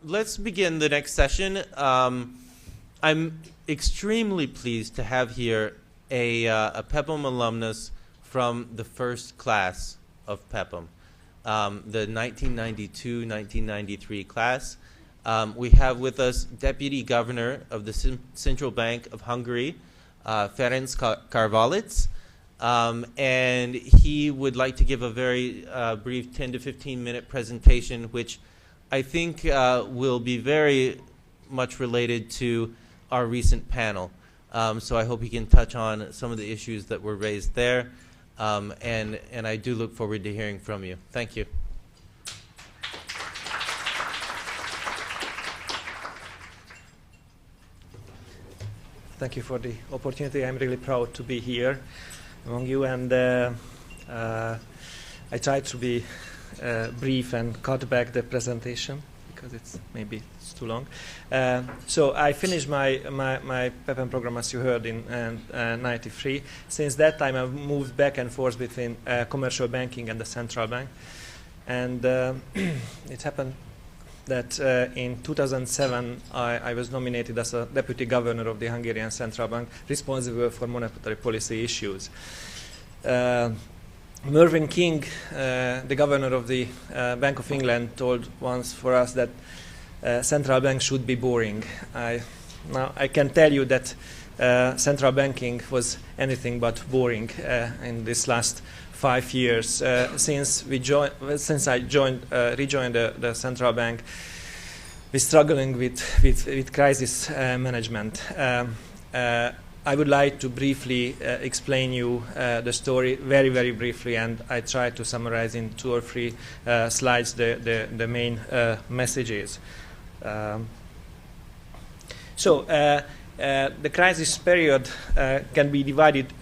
let's begin the next session. I'm extremely pleased to have here a PEPM alumnus from the first class of PEPM, the 1992-1993 class. We have with us Deputy Governor of the Central Bank of Hungary, Ferenc Karvalits, and he would like to give a very brief 10 to 15 minute presentation, which I think will be very much related to our recent panel. So I hope he can touch on some of the issues that were raised there, and I do look forward to hearing from you. Thank you. Thank you for the opportunity. I'm really proud to be here among you, and I tried to be brief and cut back the presentation because maybe it's too long. So I finished my PEPM program, as you heard, in '93. Since that time, I've moved back and forth between commercial banking and the central bank, and it happened that in 2007 I was nominated as a deputy governor of the Hungarian Central Bank, responsible for monetary policy issues. Mervyn King, the governor of the Bank of England, told once for us that central bank should be boring. Now I can tell you that central banking was anything but boring in this last 5 years since I rejoined the central bank. We're struggling with crisis management. I would like to briefly explain you the story very, very briefly, and I try to summarize in 2 or 3 slides the main messages. The crisis period can be divided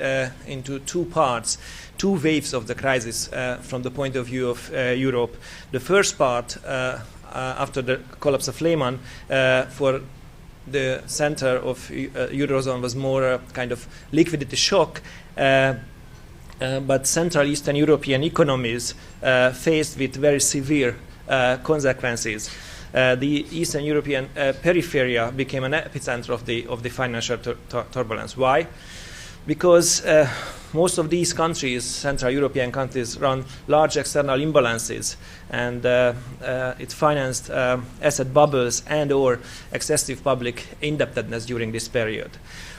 into 2 parts, 2 waves of the crisis from the point of view of Europe. The first part, after the collapse of Lehman, for the center of Eurozone was more a kind of liquidity shock, but Central Eastern European economies faced with very severe consequences. The Eastern European periphery became an epicenter of the financial turbulence. Why? Because most of these countries, Central European countries, run large external imbalances, and it financed asset bubbles and or excessive public indebtedness during this period.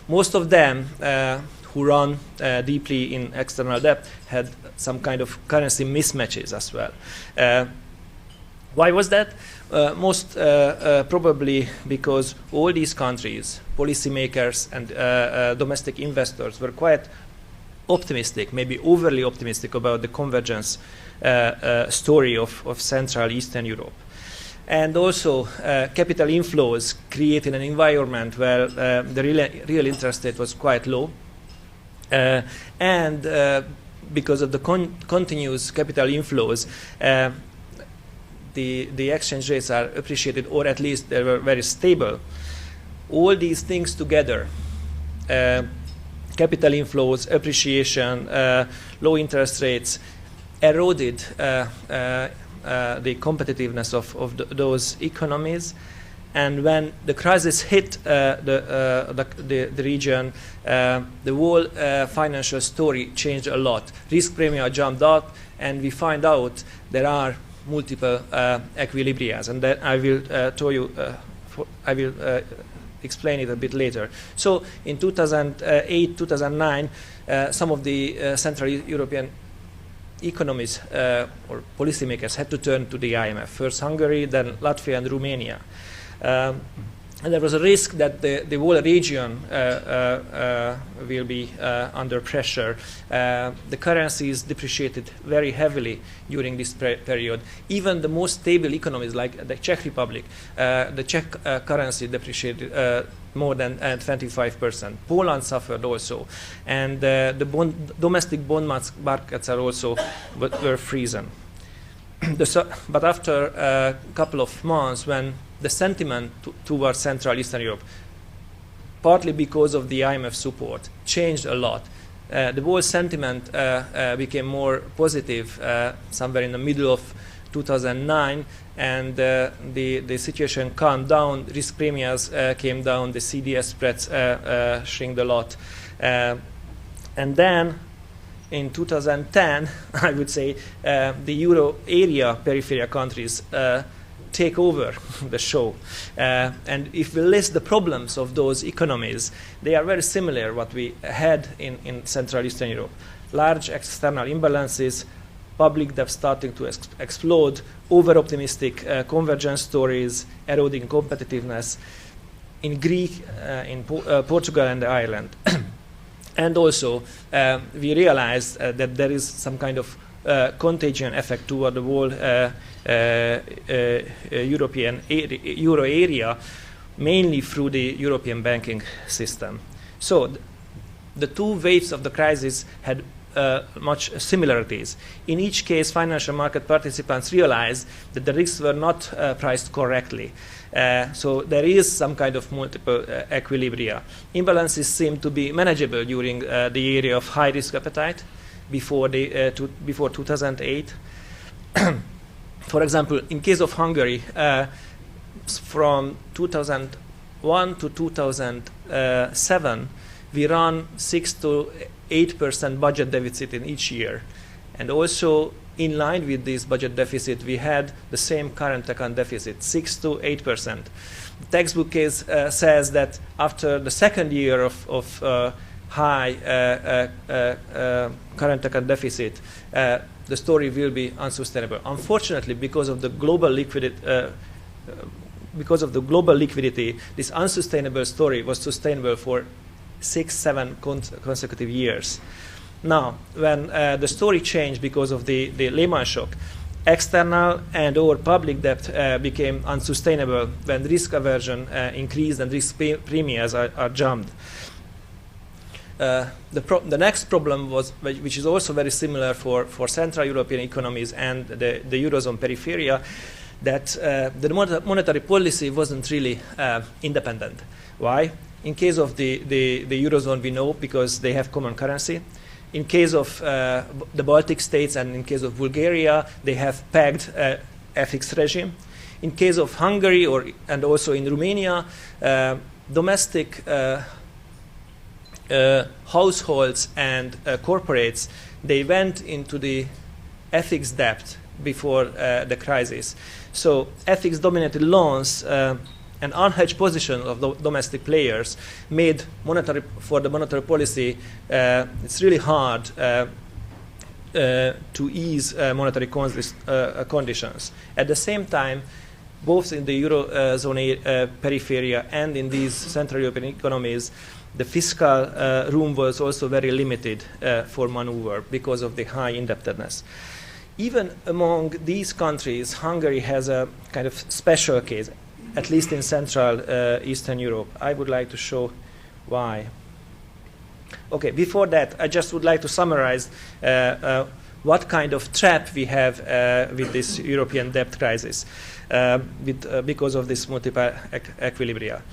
Most of them who run deeply in external debt had some kind of currency mismatches as well. Why was that? Most probably because all these countries, policymakers and domestic investors, were quite optimistic, maybe overly optimistic, about the convergence story of Central Eastern Europe. And also capital inflows created an environment where the real interest rate was quite low, and because of the continuous capital inflows, the exchange rates are appreciated, or at least they were very stable. All these things together, capital inflows, appreciation, low interest rates, eroded the competitiveness of those economies. And when the crisis hit the region, the whole financial story changed a lot. Risk premia jumped up, and we find out there are multiple equilibrias, and that I will explain it a bit later. So in 2008, 2009, some of the Central European economies or policymakers had to turn to the IMF. First Hungary, then Latvia and Romania. And there was a risk that the whole region will be under pressure. The currencies depreciated very heavily during this period. Even the most stable economies, like the Czech Republic, the Czech currency depreciated more than 25%. Poland suffered also. And the domestic bond markets are also were frozen. But after a couple of months, when the sentiment towards Central Eastern Europe, partly because of the IMF support, changed a lot. The whole sentiment became more positive somewhere in the middle of 2009, and the situation calmed down, risk premiums came down, the CDS spreads shrinked a lot. And then in 2010, I would say, the euro area peripheral countries take over the show. And if we list the problems of those economies, they are very similar what we had in Central Eastern Europe. Large external imbalances, public debt starting to explode, over-optimistic convergence stories, eroding competitiveness in Greece, in Portugal and Ireland. And also, we realized that there is some kind of contagion effect toward the whole European euro area, mainly through the European banking system. So the two waves of the crisis had much similarities. In each case, financial market participants realized that the risks were not priced correctly. So there is some kind of multiple equilibria. Imbalances seem to be manageable during the area of high risk appetite before 2008. For example, in case of Hungary, from 2001 to 2007, we run 6 to 8% budget deficit in each year. And also, in line with this budget deficit, we had the same current account deficit, 6 to 8%. The textbook case says that after the second year of high current account deficit, the story will be unsustainable. Unfortunately, because of the global liquidity, this unsustainable story was sustainable for 6-7 consecutive years. Now, when the story changed because of the Lehman shock, external and or public debt became unsustainable when risk aversion increased and risk premiums are jumped. The next problem was, which is also very similar for Central European economies and the Eurozone peripheria, that the monetary policy wasn't really independent. Why? In case of the Eurozone, we know because they have common currency. In case of the Baltic states and in case of Bulgaria, they have pegged FX regime. In case of Hungary and also in Romania, domestic households and corporates, they went into the FX debt before the crisis. So FX-dominated loans and unhedged position of the domestic players made for the monetary policy, it's really hard to ease monetary conditions. At the same time, both in the Eurozone peripheria and in these Central European economies, the fiscal room was also very limited for maneuver because of the high indebtedness. Even among these countries, Hungary has a kind of special case, at least in Central Eastern Europe. I would like to show why. Okay, before that, I just would like to summarize what kind of trap we have with this European debt crisis because of this multiple equilibria.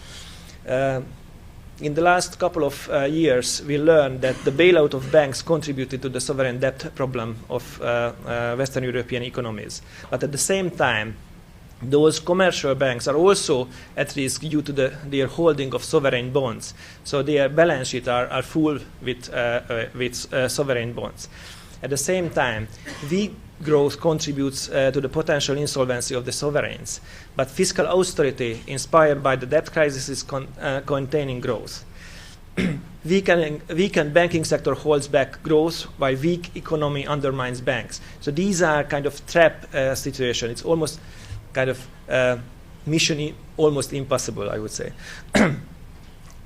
In the last couple of years, we learned that the bailout of banks contributed to the sovereign debt problem of Western European economies. But at the same time, those commercial banks are also at risk due to their holding of sovereign bonds. So their balance sheets are full with sovereign bonds. At the same time, weak growth contributes to the potential insolvency of the sovereigns. But fiscal austerity inspired by the debt crisis is containing growth. Weakened banking sector holds back growth, while weak economy undermines banks. So these are kind of trap situation. It's almost kind of mission almost impossible, I would say.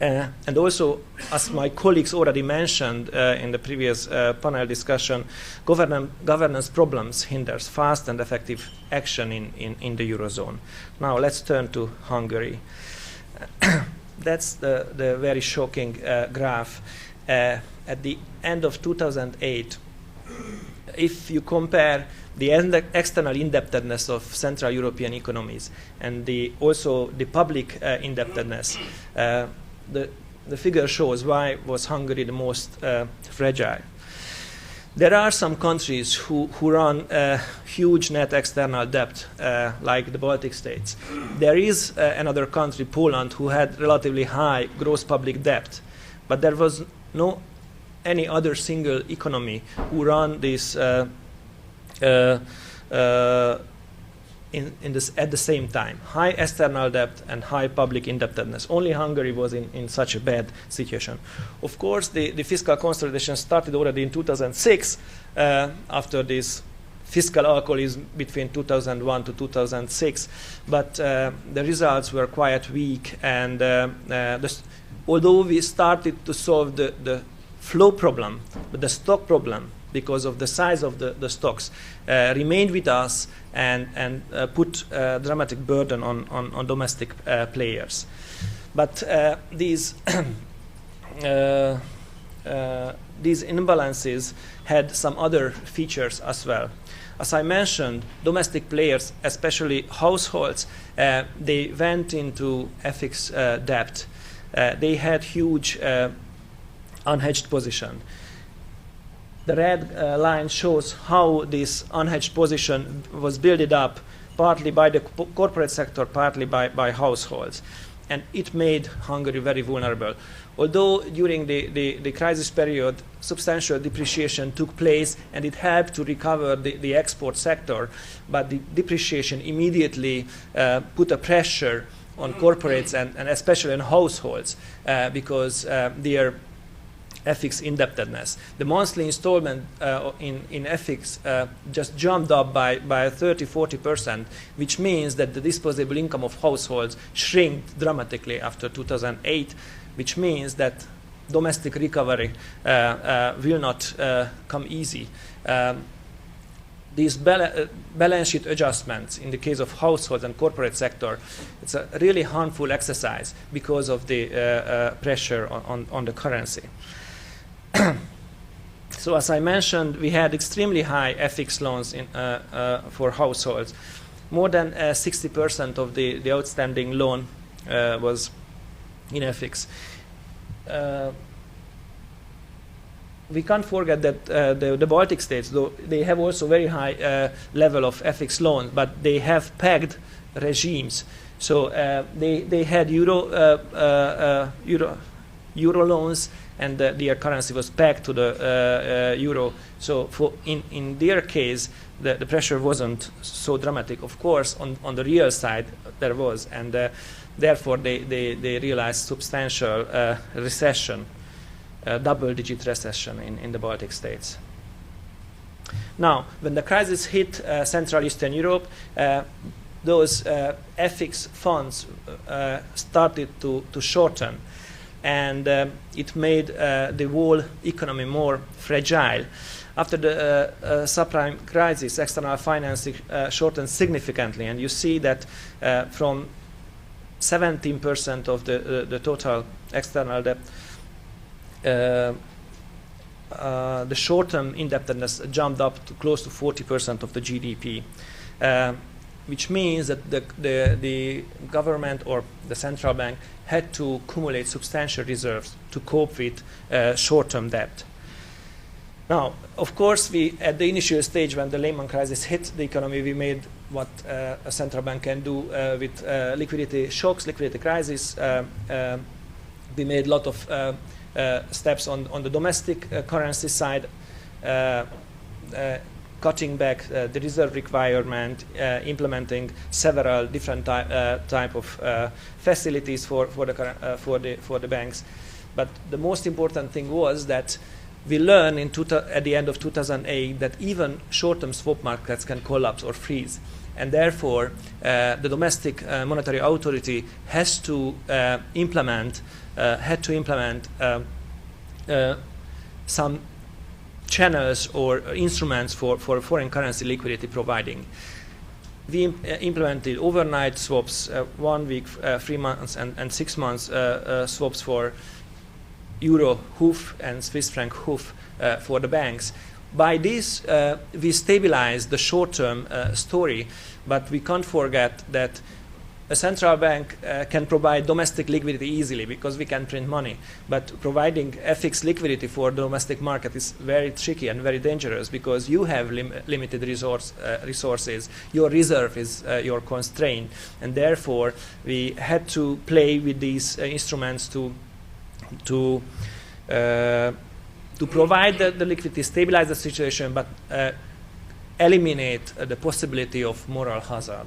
And also, as my colleagues already mentioned in the previous panel discussion, governance problems hinders fast and effective action in the Eurozone. Now let's turn to Hungary. That's the very shocking graph. At the end of 2008, if you compare the external indebtedness of Central European economies and also the public indebtedness, the figure shows why was Hungary the most fragile. There are some countries who run huge net external debt, like the Baltic states. There is another country, Poland, who had relatively high gross public debt, but there was no any other single economy who run this at the same time. High external debt and high public indebtedness. Only Hungary was in such a bad situation. Of course, the fiscal consolidation started already in 2006 after this fiscal alcoholism between 2001 to 2006, but the results were quite weak, and although we started to solve the flow problem, but the stock problem, because of the size of the stocks, remained with us and put a dramatic burden on domestic players. But these imbalances had some other features as well. As I mentioned, domestic players, especially households, they went into FX debt. They had huge unhedged position. The red line shows how this unhedged position was built up, partly by the corporate sector, partly by households. And it made Hungary very vulnerable. Although during the crisis period, substantial depreciation took place and it helped to recover the export sector, but the depreciation immediately put a pressure on corporates and especially on households because their FX indebtedness. The monthly installment in FX just jumped up by 30-40%, which means that the disposable income of households shrinked dramatically after 2008, which means that domestic recovery will not come easy. These balance sheet adjustments in the case of households and corporate sector, it's a really harmful exercise because of the pressure on the currency. So as I mentioned, we had extremely high FX loans for households. More than 60% of the outstanding loan was in FX. We can't forget that the Baltic states, though they have also very high level of FX loans, but they have pegged regimes. So they had euro loans, and their currency was pegged to the euro. So in their case, the pressure wasn't so dramatic. Of course, on the real side, there was, and therefore they realized substantial recession, double-digit recession in the Baltic states. Now, when the crisis hit Central Eastern Europe, those FX funds started to shorten, and it made the whole economy more fragile. After the subprime crisis, external financing shortened significantly, and you see that from 17% of the total external debt, the short-term indebtedness jumped up to close to 40% of the GDP, which means that the government or the central bank had to accumulate substantial reserves to cope with short-term debt. Now, of course, at the initial stage when the Lehman crisis hit the economy, we made what a central bank can do with liquidity shocks, liquidity crisis. We made a lot of steps on the domestic currency side, cutting back the reserve requirement, implementing several different type of facilities for the banks. But the most important thing was that we learned at the end of 2008 that even short-term swap markets can collapse or freeze, and therefore the domestic monetary authority has to implement some channels or instruments for foreign currency liquidity providing. We implemented overnight swaps, 1 week, 3 months, and 6 months swaps for Euro HUF and Swiss franc HUF for the banks. By this, we stabilized the short-term story, but we can't forget that a central bank can provide domestic liquidity easily because we can print money, but providing FX liquidity for the domestic market is very tricky and very dangerous because you have limited resources. Your reserve is your constraint, and therefore we had to play with these instruments to provide the liquidity, stabilize the situation, but eliminate the possibility of moral hazard.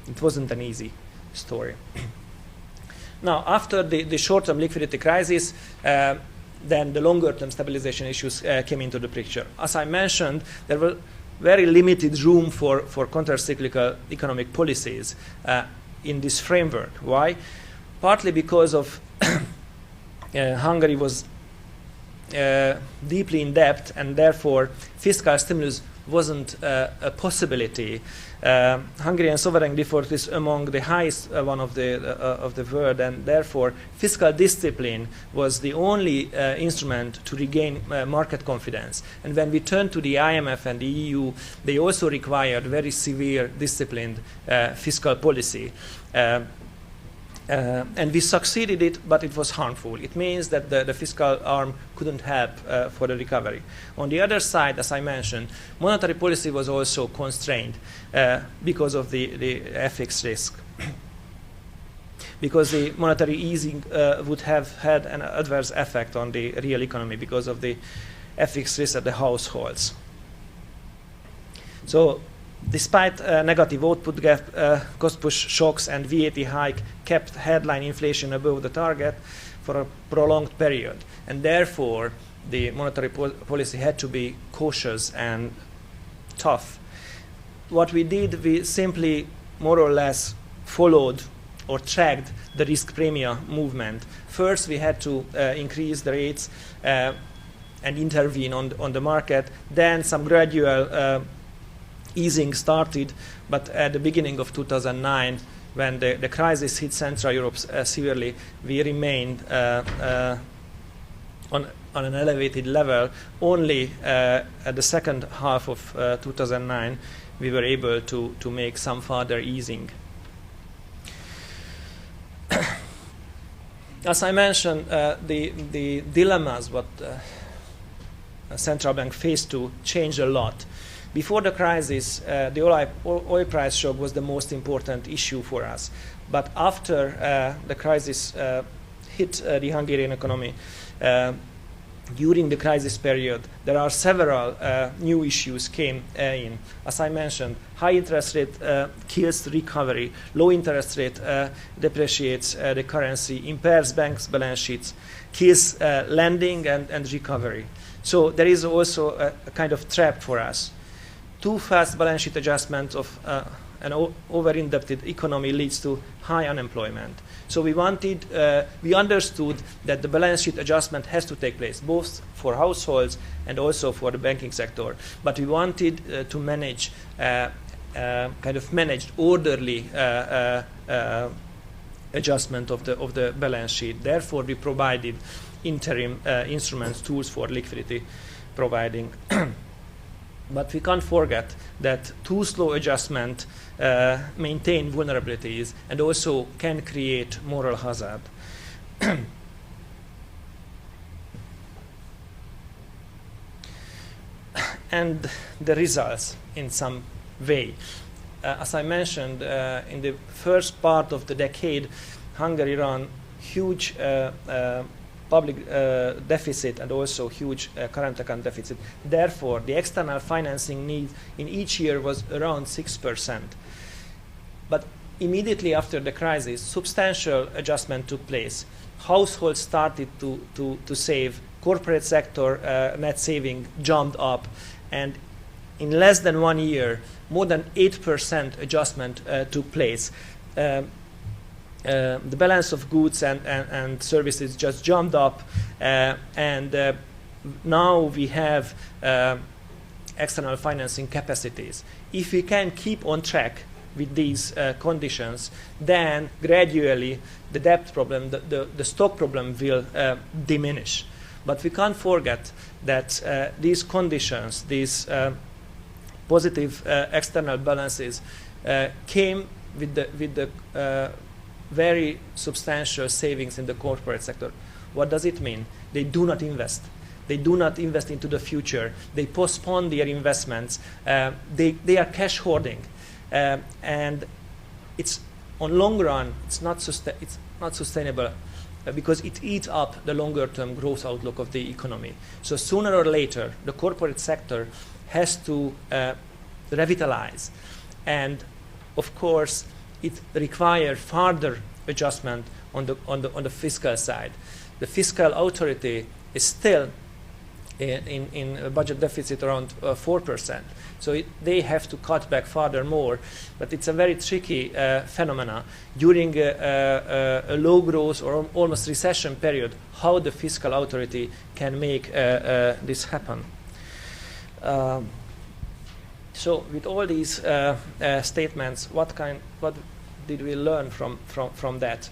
It wasn't an easy story. Now, after the short-term liquidity crisis, then the longer-term stabilization issues came into the picture. As I mentioned, there were very limited room for counter-cyclical economic policies in this framework. Why? Partly because of Hungary was deeply in debt, and therefore fiscal stimulus wasn't a possibility. Hungarian sovereign default is among the highest one of the world, and therefore fiscal discipline was the only instrument to regain market confidence. And when we turned to the IMF and the EU, they also required very severe, disciplined fiscal policy. And we succeeded it, but it was harmful. It means that the fiscal arm couldn't help for the recovery. On the other side, as I mentioned, monetary policy was also constrained because of the FX risk. Because the monetary easing would have had an adverse effect on the real economy because of the FX risk at the households. So, despite negative output gap, cost push shocks and VAT hike kept headline inflation above the target for a prolonged period. And therefore, the monetary policy had to be cautious and tough. What we did, we simply more or less followed or tracked the risk premia movement. First, we had to increase the rates and intervene on the market. Then some gradual easing started, but at the beginning of 2009, when the crisis hit Central Europe severely, we remained on an elevated level. Only at the second half of 2009, we were able to make some further easing. As I mentioned, the dilemmas what a central bank faced to change a lot. Before the crisis, the oil price shock was the most important issue for us. But after the crisis hit the Hungarian economy, during the crisis period, there are several new issues came in. As I mentioned, high interest rate kills recovery. Low interest rate depreciates the currency, impairs banks' balance sheets, kills lending and recovery. So there is also a kind of trap for us. Too fast balance sheet adjustment of an over-indebted economy leads to high unemployment. So we understood that the balance sheet adjustment has to take place, both for households and also for the banking sector. But we wanted to manage, kind of managed, orderly adjustment of the balance sheet. Therefore, we provided interim instruments, tools for liquidity providing. But we can't forget that too slow adjustment maintain vulnerabilities and also can create moral hazard. And the results in some way. As I mentioned, in the first part of the decade, Hungary ran huge public deficit and also huge current account deficit. Therefore, the external financing need in each year was around 6%. But immediately after the crisis, substantial adjustment took place. Households started to save. Corporate sector net saving jumped up. And in less than 1 year, more than 8% adjustment took place. The balance of goods and services just jumped up, and now we have external financing capacities. If we can keep on track with these conditions, then gradually the debt problem, the stock problem will diminish. But we can't forget that these conditions, these positive external balances came with the very substantial savings in the corporate sector. What does it mean? They do not invest. They do not invest into the future. They postpone their investments. They are cash hoarding, and it's on long run. It's not sustainable because it eats up the longer-term growth outlook of the economy. So sooner or later, the corporate sector has to revitalize, and of course, it requires further adjustment on the fiscal side. The fiscal authority is still in a budget deficit around 4%. So they have to cut back furthermore. But it's a very tricky phenomena. During a low growth or almost recession period, how the fiscal authority can make this happen. So with all these statements, what did we learn from that?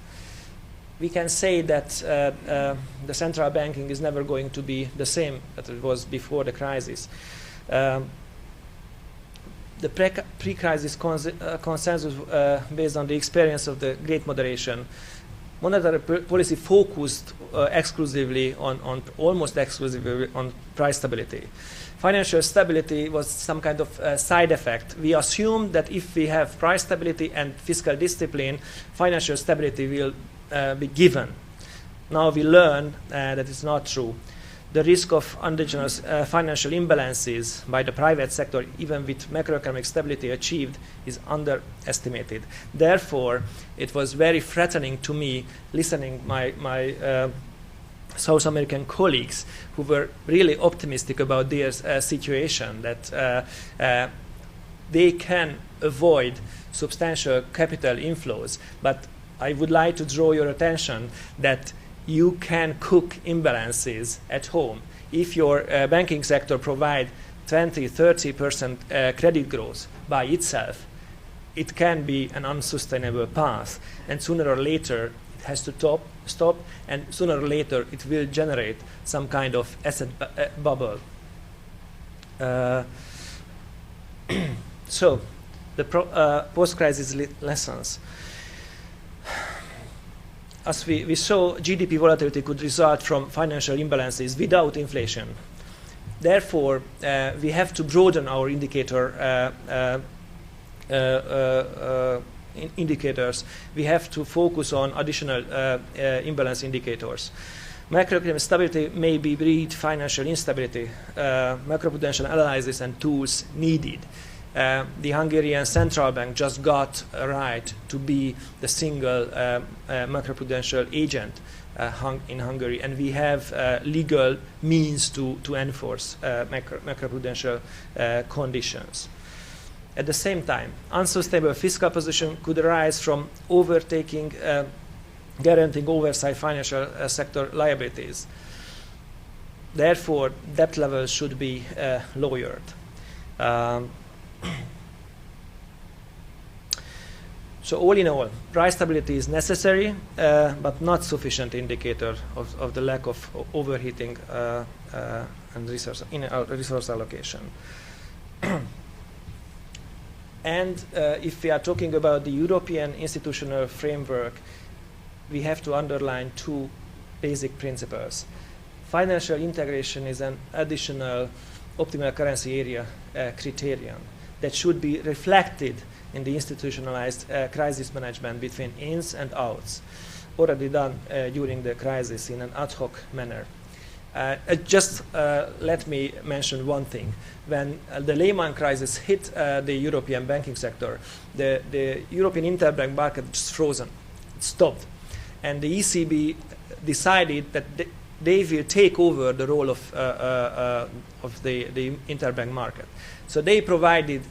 We can say that the central banking is never going to be the same that it was before the crisis. The pre-crisis consensus based on the experience of the Great Moderation, monetary policy focused exclusively almost exclusively on price stability. Financial stability was some kind of side effect. We assumed that if we have price stability and fiscal discipline, financial stability will be given. Now we learn that it's not true. The risk of endogenous financial imbalances by the private sector, even with macroeconomic stability achieved, is underestimated. Therefore, it was very threatening to me listening my South American colleagues who were really optimistic about their situation, that they can avoid substantial capital inflows. But I would like to draw your attention that you can cook imbalances at home. If your banking sector provides 20-30% credit growth by itself, it can be an unsustainable path. And sooner or later, it has to stop, and sooner or later, it will generate some kind of asset bubble. So, the post-crisis lessons. As we saw, GDP volatility could result from financial imbalances without inflation. Therefore, we have to broaden our indicators. We have to focus on additional imbalance indicators. Macroeconomic stability may breed financial instability. Macroprudential analysis and tools needed. The Hungarian central bank just got a right to be the single macroprudential agent in Hungary, and we have legal means to enforce macroprudential conditions. At the same time, unsustainable fiscal position could arise from overtaking, guaranteeing oversight financial sector liabilities. Therefore, debt levels should be lowered. So all in all, price stability is necessary, but not sufficient indicator of the lack of overheating and resource allocation. And if we are talking about the European institutional framework, we have to underline two basic principles. Financial integration is an additional optimal currency area criterion that should be reflected in the institutionalized crisis management between ins and outs, already done during the crisis in an ad hoc manner. Just let me mention one thing. When the Lehman crisis hit the European banking sector, the European interbank market was frozen. It stopped. And the ECB decided that they will take over the role of the interbank market. So they provided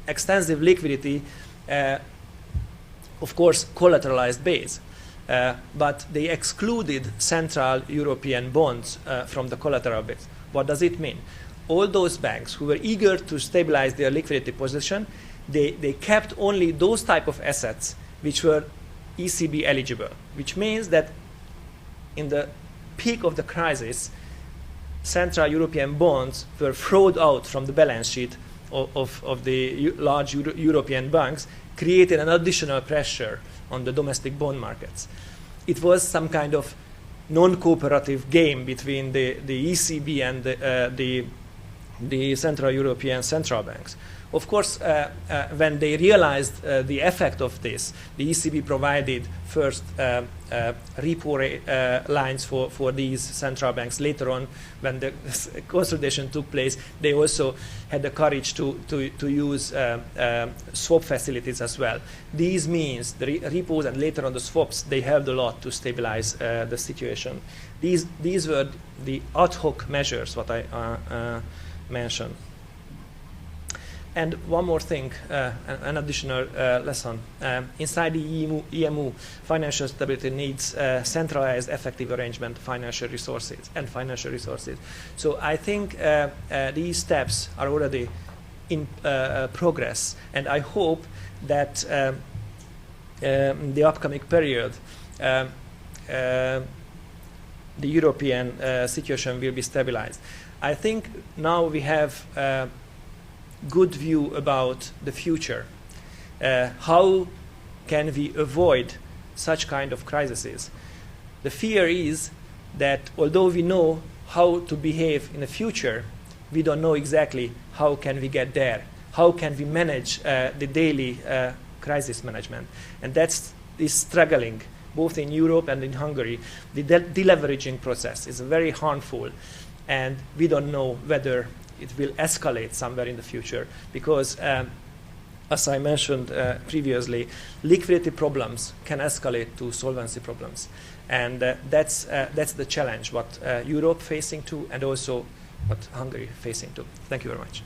extensive liquidity, of course, collateralized base. But they excluded Central European bonds from the collateral base. What does it mean? All those banks who were eager to stabilize their liquidity position, they kept only those type of assets which were ECB eligible, which means that in the peak of the crisis, Central European bonds were thrown out from the balance sheet of the large European banks created an additional pressure on the domestic bond markets. It was some kind of non-cooperative game between the ECB and the Central European central banks. Of course, when they realized the effect of this, the ECB provided first repo lines for these central banks. Later on, when the consolidation took place, they also had the courage to use swap facilities as well. These means the repos and later on the swaps, they helped a lot to stabilize the situation. These were the ad hoc measures what I mentioned. And one more thing, an additional lesson. Inside the EMU, financial stability needs centralized, effective arrangement of financial resources. So I think these steps are already in progress, and I hope that the upcoming period, the European situation will be stabilized. I think now we have good view about the future. How can we avoid such kind of crises? The fear is that although we know how to behave in the future, we don't know exactly how can we get there. How can we manage the daily crisis management? And that's struggling both in Europe and in Hungary. The deleveraging process is very harmful, and we don't know whether it will escalate somewhere in the future because, as I mentioned previously, liquidity problems can escalate to solvency problems. And that's the challenge what Europe facing to and also what Hungary facing to. Thank you very much.